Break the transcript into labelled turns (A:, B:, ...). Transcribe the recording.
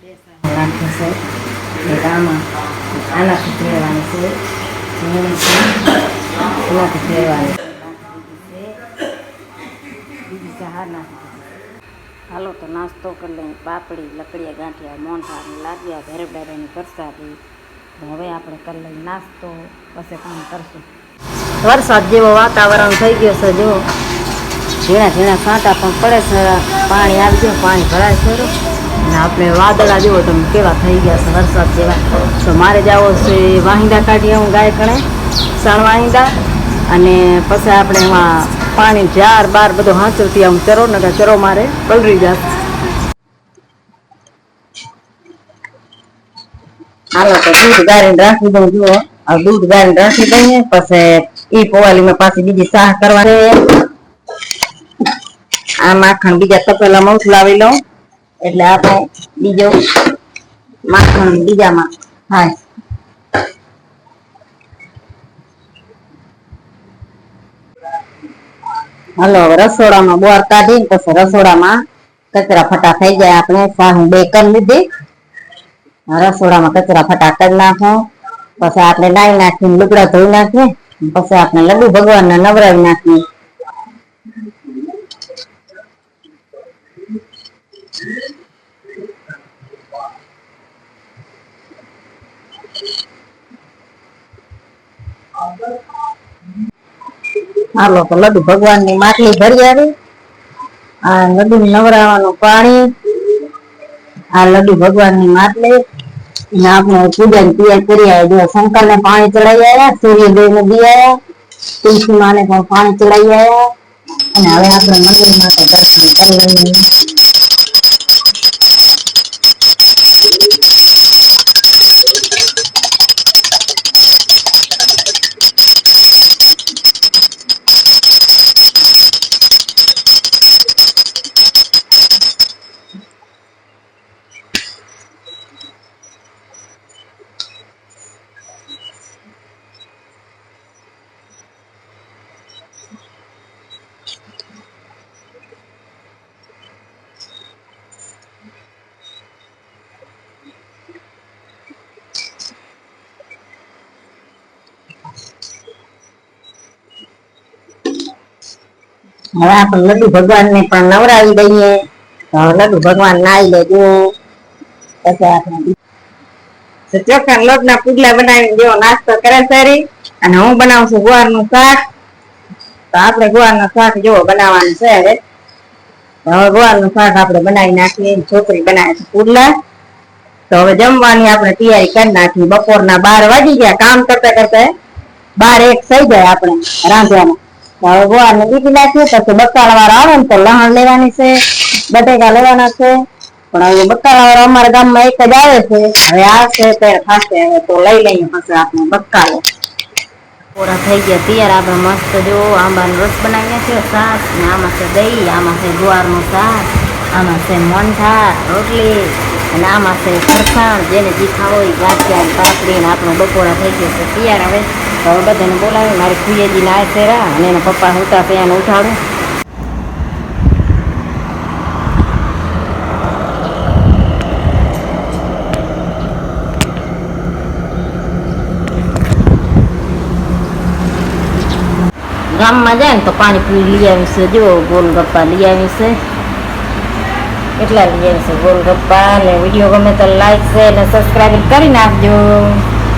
A: રાખે છે એક આનાથી ફેરવાની છે એનાથી ફેરવાની બીજી સહાર નાખી દીધી. હાલો તો નાસ્તો કરી લઈએ. પાપડી, લકડીયા, ગાંઠિયા, મોહનથાળ, લાડવા, ઘરે બેરાની પ્રસાદી. હવે આપણે કરી લઈએ નાસ્તો, પછી કામ કરશું. વરસાદ જેવો વાતાવરણ થઈ ગયો છે. જો ઝીણા ઝીણા છાંટા પણ પડે છે. પાણી આવી ગયું, પાણી ભરાય છે અને આપણે વાદળા જેવો તમે કેવા થઈ ગયા છે વરસાદ જેવા. તો મારે જાવો છે વાહિંદા કાઢીએ હું ગાય કણે સણ વાહિંદા, અને પછી આપણે એમાં પાણી જાર બાર બધો હાંચવતી આવું ચરો ને ચરો મારે પલરી જશે. હાલો તો દૂધ ગાળીને રાખી દઉં. જુઓ દૂધ ગાળીને રાખી દઈએ, પછી ઈ પોવાલીમાં પાછી બીજી સાહ કરવા છે. આ માખણ બીજા તપેલામાં ઉથલાવી લઉં એટલે આપણે બીજો માખણ બીજામાં થાય. હાલો હવે રસોડામાં બોર કાઢીને પછી રસોડામાં કચરા ફટા થઈ જાય. આપણે સાહુ બે કરી લીધી. રસોડામાં કચરા ફટા કરી નાખો. પછી આપણે નાઈ નાખીને લુગડા ધોઈ નાખીએ. પછી આપણે લડ્ડુ ભગવાનને નવરાવી નાખીએ. હાલો તો લડ્ડુ ભગવાન ની માટલી ભરી આવી. આ લડ્ડુ નવરાવાનું પાણી, આ લડ્ડુ ભગવાન ની માટલી, અને આપણે પૂજા ની તૈયાર કરી આવ્યા. જો શંકર ને પાણી ચડાવી આવ્યા, સૂર્યદેવ ને દી આવ્યા, તુલસી માને પણ પાણી ચડાવી આવ્યા. અને હવે આપણે મંદિર માટે દર્શન કરી લઈએ. હવે આપણે લડ્ડુ ભગવાન ને પણ નવરાવી દઈએ. લડ્ડુ ભગવાન નાઈ લેજો. પછી આપણે ચોખા લોટ ના પુડલા બનાવીને જેવો નાસ્તો કરે છે. અને હું બનાવું છું ગુવાર નું શાક. તો આપણે ગુવાર નું શાક જેવો બનાવવાનું છે. હવે ગુવાર નું શાક આપણે બનાવી નાખીએ. છોકરી બનાવે છે પુડલા. તો હવે જમવાની આપણે તૈયારી કરી નાખી. બપોરના 12 વાગી ગયા. કામ કરતા કરતા 12-1 થઈ જાય આપણે રાંધવામાં. હવે ગુવાર ને બીજી નાખીએ. પછી બકાળા વાળા આવે ને તો લહણ લેવાની છે, બટેકા લેવાના છે. પણ હવે બકાળા વાળા અમારા ગામમાં એક જ આવે છે. હવે આવશે ત્યારે ખાશે. હવે તો લઈ લઈએ પછી આપણે બકાળો. પૂરા થઈ ગયા તૈયાર. આપણે મસ્ત જો આંબાનો રસ બનાવીએ છીએ, છાશ, ને આમાં છે દહીં, આમાં છે ગુવારનું શાક, આમાં છે મોહનથાળ રોટલી, અને આમાં છે ફરસાણ. જેને જે ખાવો હોય ગાંઠિયા, પાપડી, ને આપણો બપોરા થઈ ગયો છે તૈયાર. હવે બધાને બોલાવી મારી ખુયેજી ના ફેરા અને એના પપ્પા હુતા પૈયાને ઉઠાડું. ગામમાં જાય ને તો પાણીપુરી લઈ આવી છે. જો ગોલગપ્પા લઈ આવી છે. કેટલા લઈ આવી છે ગોલગપ્પા. ને વિડીયો ગમે તો લાઈક છે અને સબસ્ક્રાઈબ કરી નાખજો.